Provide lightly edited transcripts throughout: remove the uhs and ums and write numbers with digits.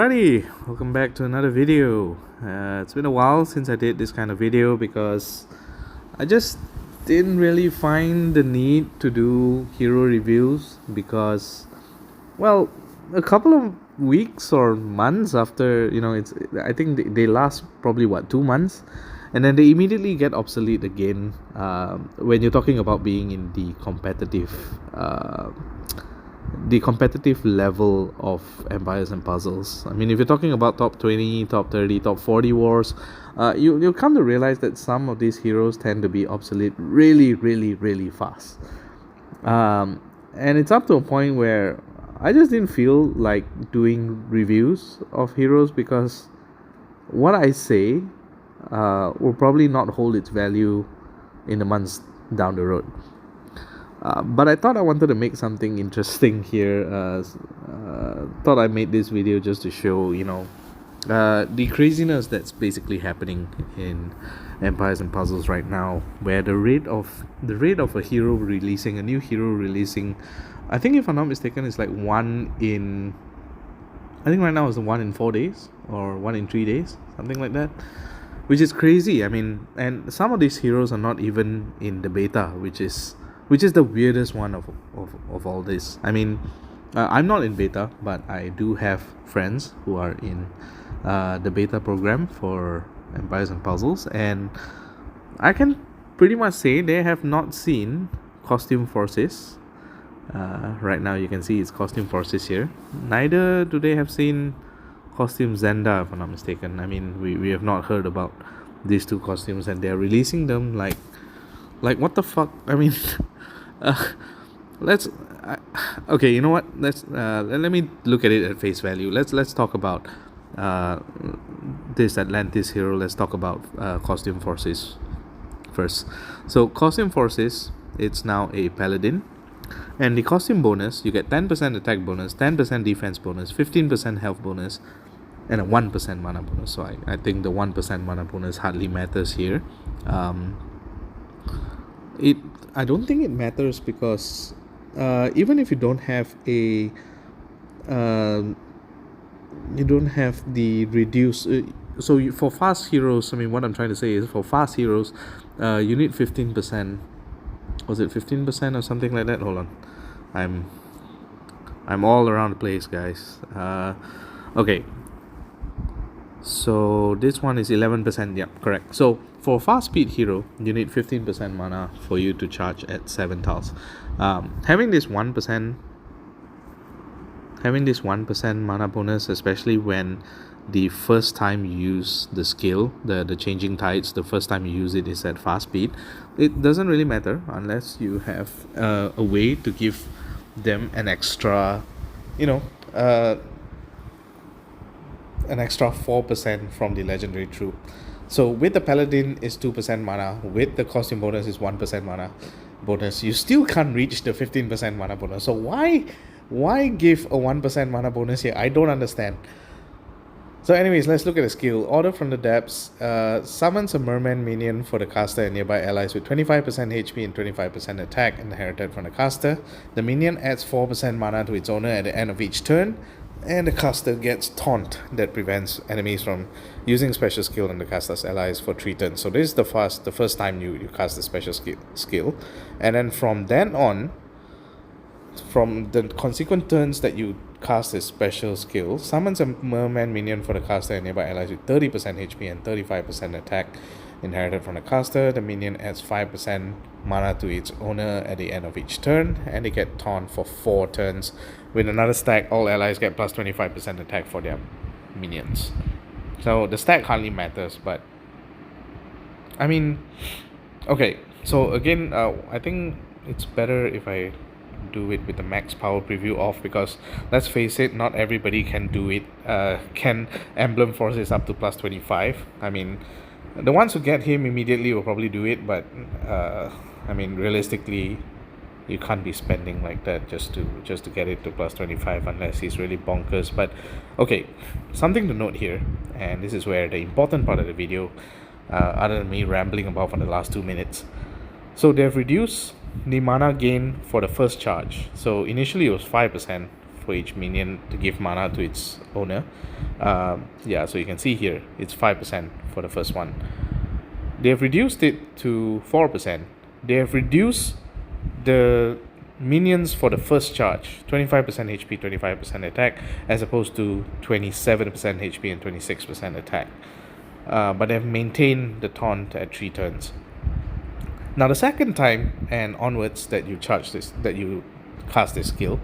Alrighty, welcome back to another video. It's been a while since I did this kind of video because I just didn't really find the need to do hero reviews because, well, a couple of weeks or months after, I think they last probably 2 months, and then they immediately get obsolete again when you're talking about being in the competitive level of empires and puzzles. I mean, if you're talking about top 20, top 30, top 40 wars, you'll come to realize that some of these heroes tend to be obsolete really, really, really fast. And it's up to a point where I just didn't feel like doing reviews of heroes because what I say will probably not hold its value in the months down the road. But I thought I wanted to make something interesting here. Thought I made this video just to show, the craziness that's basically happening in empires and puzzles right now, where the rate of a hero releasing, a new hero releasing, I think if I'm not mistaken, it's like I think right now it's 1 in 4 days or 1 in 3 days, something like that, which is crazy. I mean, and some of these heroes are not even in the beta, which is the weirdest one of all this. I mean, I'm not in beta, but I do have friends who are in the beta program for Empires and Puzzles, and I can pretty much say they have not seen Costume Forces. Right now you can see it's Costume Forces here. Neither do they have seen Costume Zenda, if I'm not mistaken. I mean, we have not heard about these two costumes, and they're releasing them like what the fuck. I mean, okay, you know what, let me look at it at face value. Let's talk about this Atlantis hero. Let's talk about Costume Forces first. So Costume Forces, it's now a paladin, and the costume bonus, you get 10% attack bonus, 10% defense bonus, 15% health bonus, and a 1% mana bonus. So I think the 1% mana bonus hardly matters here. I don't think it matters because even if you don't have the reduce, for fast heroes, I mean, what I'm trying to say is for fast heroes, you need 15%. Was it 15% or something like that? Hold on, I'm all around the place, guys. Okay, so this one is 11%. Yeah, correct. So for fast speed hero, you need 15% mana for you to charge at 7 tiles. Having this 1% mana bonus, especially when the first time you use the skill, the changing tides, the first time you use it is at fast speed, it doesn't really matter unless you have a way to give them an extra, an extra 4% from the legendary troop. So with the paladin is 2% mana, with the costume bonus is 1% mana bonus, you still can't reach the 15% mana bonus. So why give a 1% mana bonus here? I don't understand. So anyways, let's look at the skill. Order from the Depths summons a merman minion for the caster and nearby allies with 25% HP and 25% attack inherited from the caster. The minion adds 4% mana to its owner at the end of each turn, and the caster gets taunt that prevents enemies from using special skill on the caster's allies for 3 turns. So this is the first time you cast the special skill, and then from then on, from the consequent turns that you cast this special skill, summons a merman minion for the caster and nearby allies with 30% HP and 35% attack inherited from the caster. The minion adds 5% mana to its owner at the end of each turn, and they get taunt for 4 turns. With another stack, all allies get plus 25% attack for their minions. So the stack hardly matters, but I mean, okay, so again, I think it's better if I do it with the max power preview off, because let's face it, not everybody can do it. Can emblem forces up to plus 25. I mean, the ones who get him immediately will probably do it, but I mean, realistically, you can't be spending like that just to get it to plus 25 unless he's really bonkers. But okay, something to note here, and this is where the important part of the video, other than me rambling about for the last 2 minutes. So they've reduced the mana gain for the first charge. So initially it was 5% for each minion to give mana to its owner. Yeah, so you can see here it's 5% for the first one. They have reduced it to 4%. They have reduced the minions for the first charge, 25% HP, 25% attack, as opposed to 27% HP and 26% attack. But they've maintained the taunt at 3 turns. Now the second time and onwards that you cast this skill,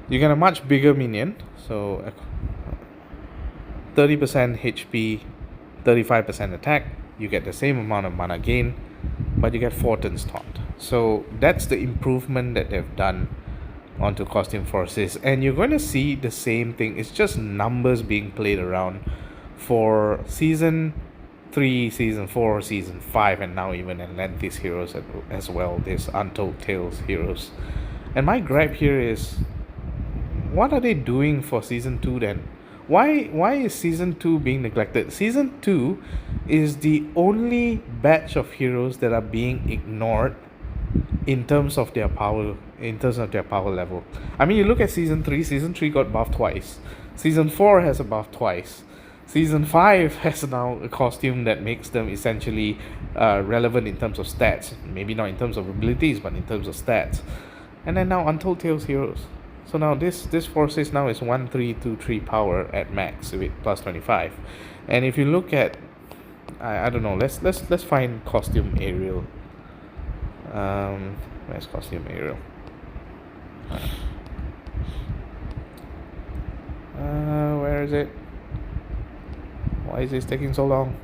you get a much bigger minion. So 30% HP, 35% attack. You get the same amount of mana gain, but you get 4 turns taunt. So that's the improvement that they've done onto costume forces, and you're going to see the same thing. It's just numbers being played around for season 3, season 4, season 5, and now even Atlantis heroes as well, this Untold Tales heroes. And my gripe here is, what are they doing for season 2 then? Why is season 2 being neglected? Season 2 is the only batch of heroes that are being ignored in terms of their power level. I mean, you look at season 3 got buffed twice. Season 4 has a buff twice. Season 5 has now a costume that makes them essentially relevant in terms of stats. Maybe not in terms of abilities, but in terms of stats. And then now Untold Tales heroes. So now this forces now is 1323 power at max with plus 25. And if you look at, I don't know, let's find costume Ariel. Where's costume Ariel? Where is it? Why is this taking so long?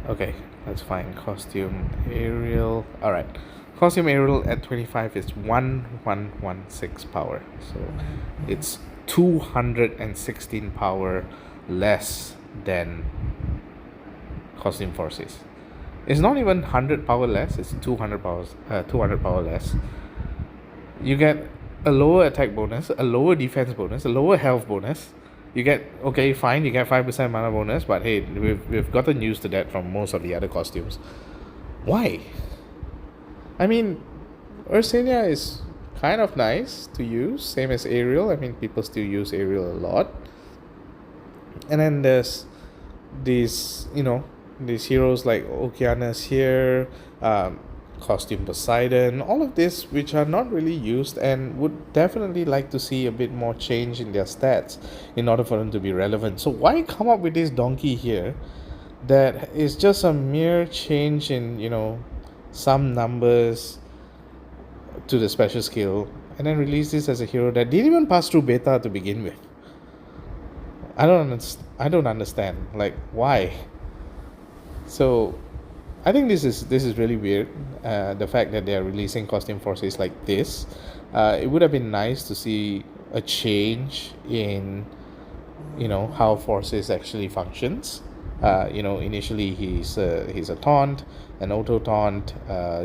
Okay, let's find costume Ariel. Alright. Costume Ariel at 25 is 1116 power. So it's 216 power less than costume forces. It's not even 100 power less, it's 200 power less. You get a lower attack bonus, a lower defense bonus, a lower health bonus. You get, okay, fine, you get 5% mana bonus, but hey, we've gotten used to that from most of the other costumes. Why? I mean, Ursenia is kind of nice to use, same as Ariel. I mean, people still use Ariel a lot. And then there's these heroes like Okeanos here, costume Poseidon, all of this which are not really used and would definitely like to see a bit more change in their stats in order for them to be relevant. So why come up with this donkey here that is just a mere change in, some numbers to the special skill, and then release this as a hero that didn't even pass through beta to begin with? I don't understand, like, why? So I think this is really weird, the fact that they are releasing costume forces like this. It would have been nice to see a change in how forces actually functions. Initially he's a taunt, an auto taunt,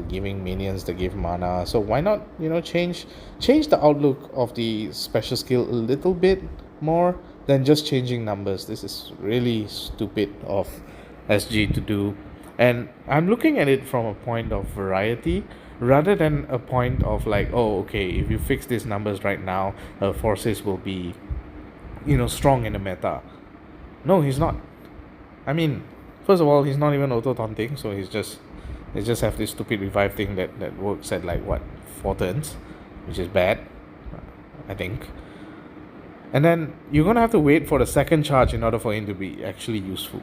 giving minions that give mana. So why not change the outlook of the special skill a little bit more than just changing numbers? This is really stupid of SG to do, and I'm looking at it from a point of variety rather than a point of like, oh, okay, if you fix these numbers right now, forces will be strong in the meta. No, he's not. I mean, first of all, he's not even auto taunting, so he's just have this stupid revive thing that works at like 4 turns, which is bad, I think. And then you're gonna have to wait for the second charge in order for him to be actually useful.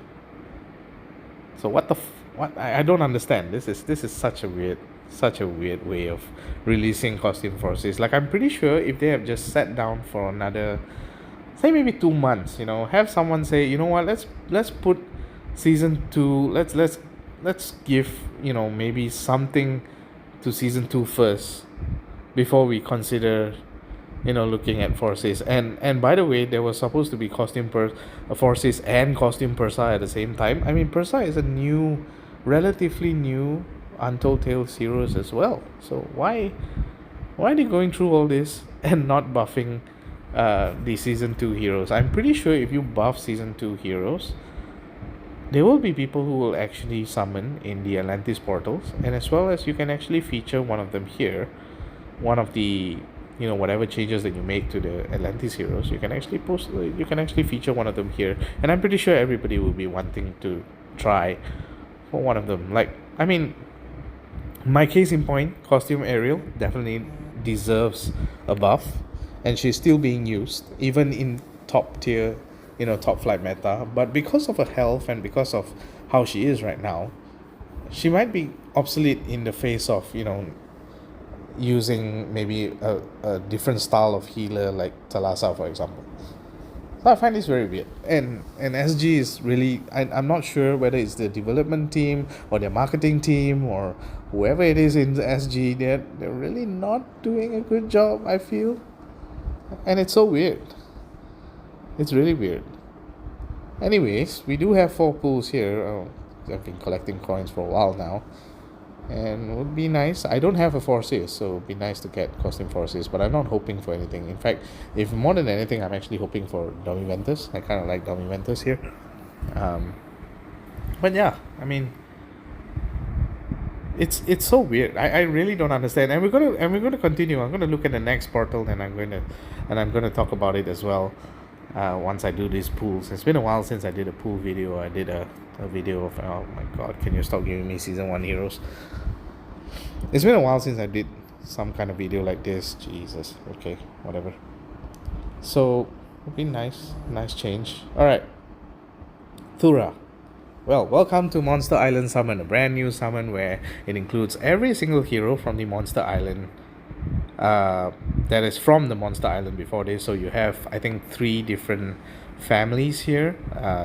So what I don't understand. This is such a weird way of releasing costume forces. Like, I'm pretty sure if they have just sat down for another, say maybe 2 months, have someone say, you know what, let's put season 2, let's give maybe something to season 2 first before we consider looking at forces. And by the way, there was supposed to be costume forces and costume Persa at the same time. I mean, Persa is a relatively new Untold Tales heroes as well. So why are they going through all this and not buffing the season 2 heroes? I'm pretty sure if you buff season 2 heroes, there will be people who will actually summon in the Atlantis portals, and as well as you can actually feature one of them here, one of the whatever changes that you make to the Atlantis heroes, you can actually feature one of them here, and I'm pretty sure everybody will be wanting to try for one of them. Like, I mean, my case in point, costume Ariel definitely deserves a buff, and she's still being used even in top tier, top flight meta. But because of her health and because of how she is right now, she might be obsolete in the face of using maybe a different style of healer like Talassa, for example. So I find this very weird. And SG is really, I'm not sure whether it's the development team or their marketing team or whoever it is in the SG, they're really not doing a good job, I feel. And it's so weird. It's really weird. Anyways, we do have 4 pools here. I've been collecting coins for a while now. And it would be nice. I don't have a forest, so it would be nice to get costume forest, but I'm not hoping for anything. In fact, if more than anything, I'm actually hoping for Domiventus. I kind of like Domiventus here. But yeah, I mean, it's so weird. I really don't understand. And we're gonna continue. I'm gonna look at the next portal, and I'm gonna talk about it as well. Once I do these pools. It's been a while since I did a pool video. I did a video of, oh my god, can you stop giving me season 1 heroes? It's been a while since I did some kind of video like this. Jesus. Okay, whatever. So it'd be nice change. Alright, Thura. Well, welcome to Monster Island Summon, a brand new summon where it includes every single hero from the Monster Island that is from the Monster Island before this. So you have, I think, 3 different families here.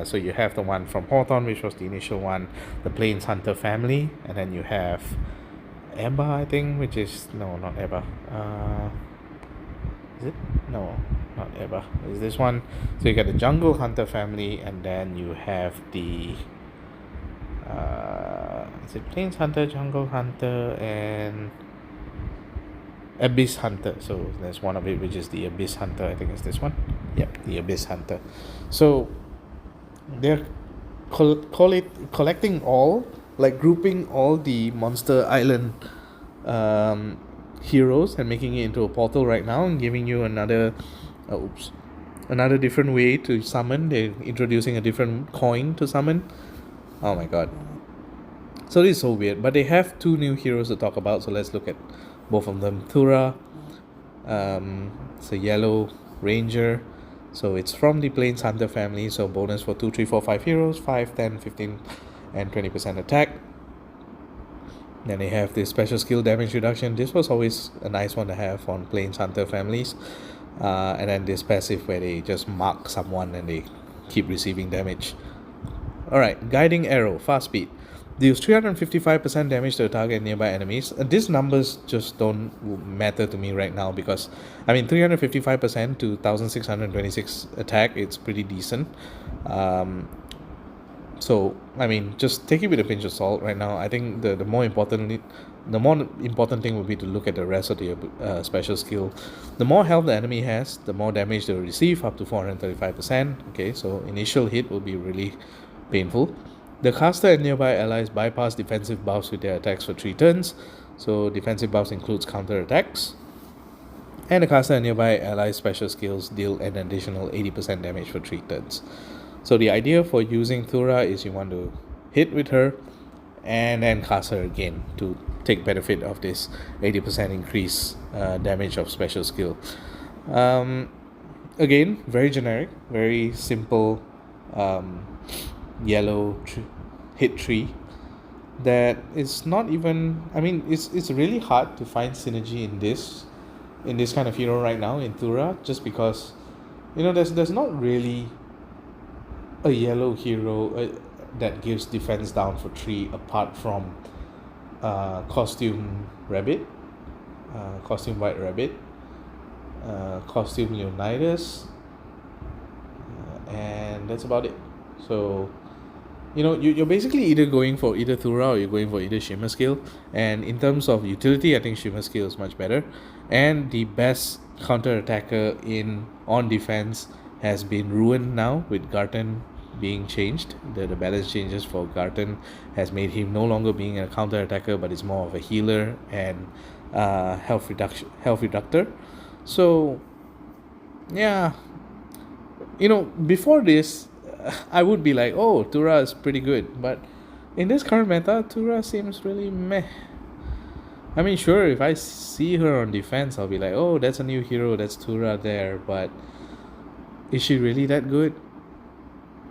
So you have the one from Hawthorne, which was the initial one, the Plains Hunter family, and then you have Ebba, I think, which is, no, not Ebba. Is it? No, not Ebba. Is this one? So you get the Jungle Hunter family, and then you have the is it Plains Hunter, Jungle Hunter, and Abyss Hunter. So there's one of it which is the Abyss Hunter. I think it's this one. Yep, the Abyss Hunter. So they're collecting all, like grouping all the Monster Island heroes and making it into a portal right now and giving you another different way to summon. They're introducing a different coin to summon. Oh my god. So this is so weird. But they have 2 new heroes to talk about, so let's look at both of them. Thura, it's a yellow ranger, so it's from the Plains Hunter family, so bonus for 2, 3, 4, 5 heroes, 5, 10, 15 and 20% attack. Then they have this special skill damage reduction. This was always a nice one to have on Plains Hunter families. And then this passive where they just mark someone and they keep receiving damage. Alright, guiding arrow, fast speed. Deals 355% damage to the target nearby enemies. These numbers just don't matter to me right now because, I mean, 355% to 1626 attack, it's pretty decent. So, I mean, just take it with a pinch of salt right now. I think the more important thing would be to look at the rest of the special skill. The more health the enemy has, the more damage they will receive, up to 435%. Okay, so initial hit will be really painful. The caster and nearby allies bypass defensive buffs with their attacks for 3 turns. So defensive buffs includes counter attacks. And the caster and nearby allies special skills deal an additional 80% damage for 3 turns. So the idea for using Thura is you want to hit with her and then cast her again to take benefit of this 80% increase damage of special skill. Again, very generic, very simple yellow hit tree that is not even, I mean, it's really hard to find synergy in this kind of hero right now in Thura, just because there's not really a yellow hero that gives defense down for 3 apart from costume rabbit, costume white rabbit, costume Leonidas, and that's about it. So you're basically either going for either Thura or you're going for either Shimmer Skill. And in terms of utility, I think Shimmer Skill is much better. And the best counter attacker on defense has been ruined now with Garten being changed. The balance changes for Garten has made him no longer being a counter attacker, but is more of a healer and health reductor. So yeah, before this, I would be like, oh, Tura is pretty good, but in this current meta, Tura seems really meh. I mean, sure, if I see her on defense, I'll be like, oh, that's a new hero, that's Tura there, but is she really that good?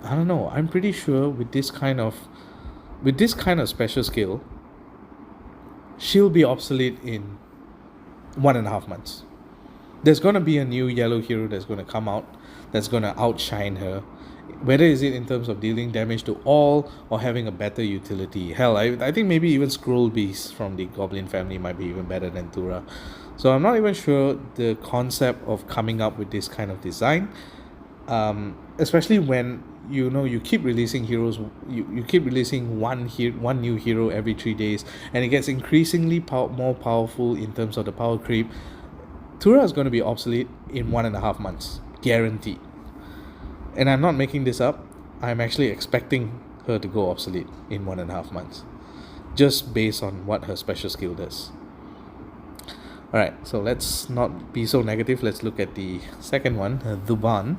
I don't know. I'm pretty sure with this kind of special skill, she'll be obsolete in 1.5 months. There's gonna be a new yellow hero that's gonna come out that's gonna outshine her. Whether is it in terms of dealing damage to all or having a better utility. Hell, I think maybe even Scroll Beast from the Goblin family might be even better than Tura. So I'm not even sure the concept of coming up with this kind of design, especially when you keep releasing heroes, you keep releasing one new hero every 3 days, and it gets increasingly more powerful in terms of the power creep. Tura is going to be obsolete in 1.5 months, guaranteed. And I'm not making this up. I'm actually expecting her to go obsolete in 1.5 months, just based on what her special skill does. Alright, so let's not be so negative. Let's look at the second one, Duan.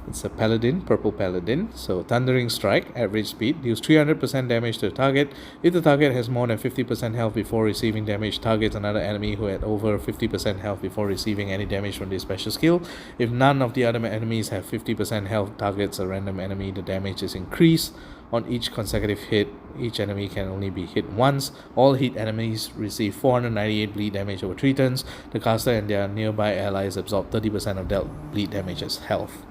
It's a paladin, purple paladin. So Thundering Strike, average speed, deals 300% damage to the target. If the target has more than 50% health before receiving damage, targets another enemy who had over 50% health before receiving any damage from this special skill. If none of the other enemies have 50% health, targets a random enemy. The damage is increased on each consecutive hit. Each enemy can only be hit once. All hit enemies receive 498 bleed damage over 3 turns. The caster and their nearby allies absorb 30% of dealt bleed damage as health.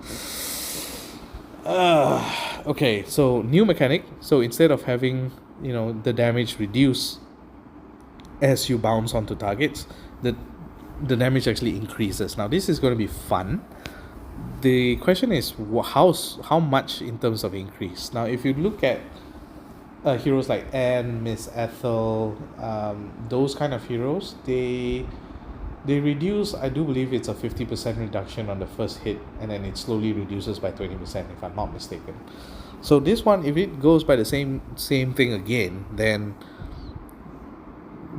Okay, so new mechanic. So instead of having the damage reduce as you bounce onto targets, the damage actually increases. Now this is going to be fun. The question is how much in terms of increase. Now if you look at heroes like Anne, Miss Ethel, those kind of heroes, they reduce, I do believe it's a 50% reduction on the first hit, and then it slowly reduces by 20% if I'm not mistaken. So this one, if it goes by the same thing again, then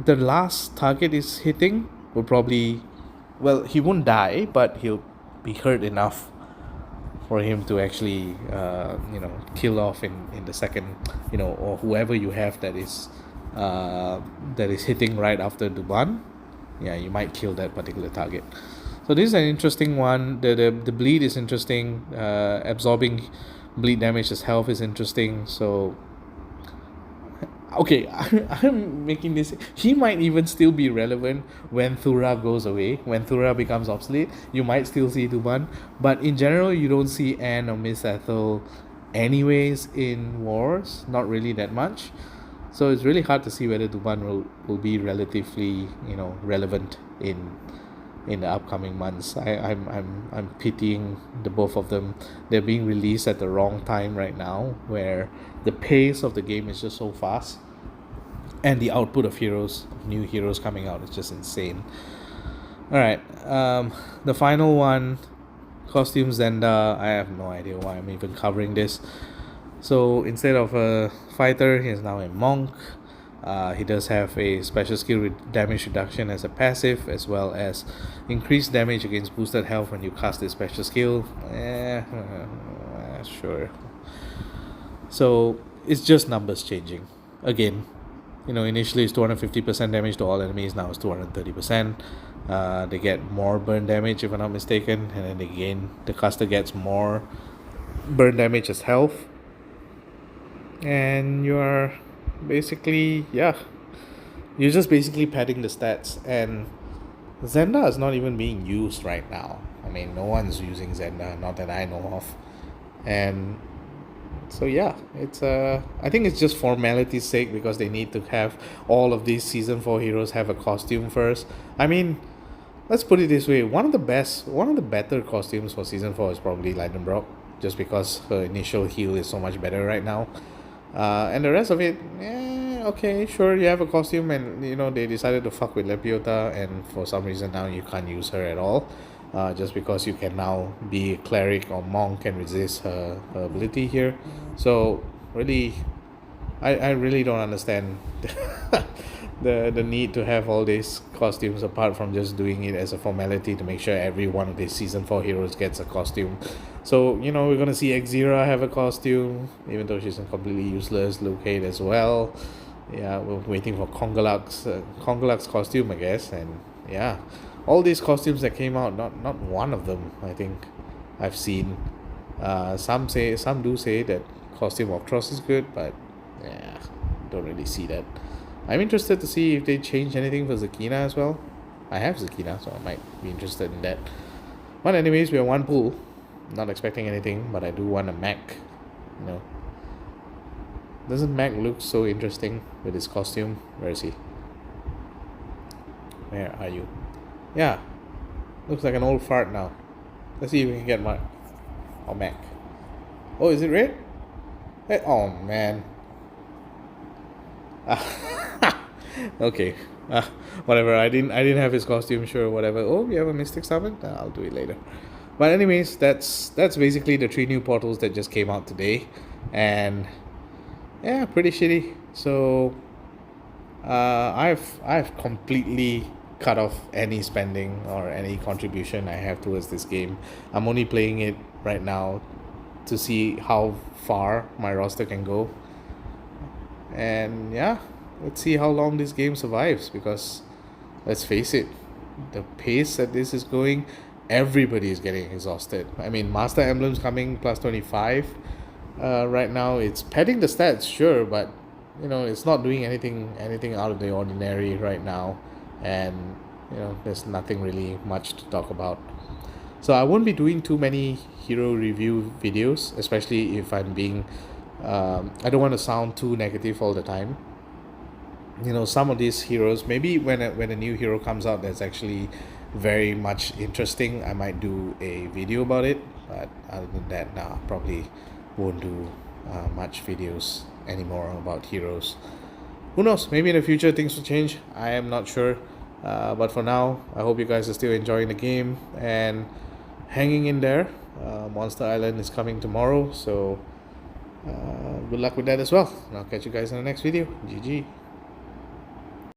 the last target is hitting will probably, well, he won't die, but he'll be hurt enough for him to actually kill off in the second, or whoever you have that is hitting right after Duan. Yeah, you might kill that particular target. So this is an interesting one. The bleed is interesting. Absorbing bleed damage as health is interesting. So okay, I'm making this. He might even still be relevant when Thura goes away. When Thura becomes obsolete, you might still see Duban. But in general, you don't see Anne or Miss Ethel anyways in wars. Not really that much. So it's really hard to see whether Duban will be relatively relevant in the upcoming months. I'm pitying the both of them. They're being released at the wrong time right now, where the pace of the game is just so fast, and the output of new heroes coming out is just insane. All right, the final one, costume Zenda. I have no idea why I'm even covering this. So instead of a fighter, he is now a monk. He does have a special skill with damage reduction as a passive, as well as increased damage against boosted health when you cast this special skill. Sure. So it's just numbers changing. Again, initially it's 250% damage to all enemies, now it's 230%. They get more burn damage if I'm not mistaken, and then again the caster gets more burn damage as health. And you're basically, you're just basically padding the stats. And Zenda is not even being used right now. I mean, no one's using Zenda, not that I know of. And so it's I think it's just formality's sake, because they need to have all of these season 4 heroes have a costume first. I mean, let's put it this way, one of the better costumes for season 4 is probably Leidenbrock, just because her initial heal is so much better right now. And the rest of it, okay, sure, you have a costume, and they decided to fuck with Lepiota, and for some reason now you can't use her at all, just because you can now be a cleric or monk and resist her ability here. So really, I really don't understand the need to have all these costumes apart from just doing it as a formality to make sure every one of these season 4 heroes gets a costume. So we're gonna see Xera have a costume, even though she's completely useless. Luke Cage as well. Yeah, we're waiting for Congalak's costume, I guess. And yeah, all these costumes that came out, not one of them I think I've seen. Some do say that costume of Tross is good, but yeah, don't really see that. I'm interested to see if they change anything for Zakina as well. I have Zakina, so I might be interested in that. But anyways, we are one pool. Not expecting anything, but I do want a Mac. Doesn't Mac look so interesting with his costume? Where is he? Where are you? Yeah, looks like an old fart now. Let's see if we can get Mark or Mac. Oh, is it red? Hey, oh man. Okay. Whatever. I didn't have his costume. Sure, whatever. Oh, we have a Mystic Summon. I'll do it later. But anyways, that's basically the 3 new portals that just came out today, and yeah, pretty shitty. So I've completely cut off any spending or any contribution I have towards this game. I'm only playing it right now to see how far my roster can go, and yeah, let's see how long this game survives, because let's face it, the pace that this is going, everybody is getting exhausted. I mean, Master Emblem's coming plus 25. Right now it's padding the stats, sure, but it's not doing anything out of the ordinary right now, and there's nothing really much to talk about. So I won't be doing too many hero review videos, especially if I'm being I don't want to sound too negative all the time. Some of these heroes, maybe when a new hero comes out that's actually very much interesting, I might do a video about it. But other than that, nah, probably won't do much videos anymore about heroes. Who knows, maybe in the future things will change. I am not sure, but for now, I hope you guys are still enjoying the game and hanging in there. Monster Island is coming tomorrow, so good luck with that as well. And I'll catch you guys in the next video. GG.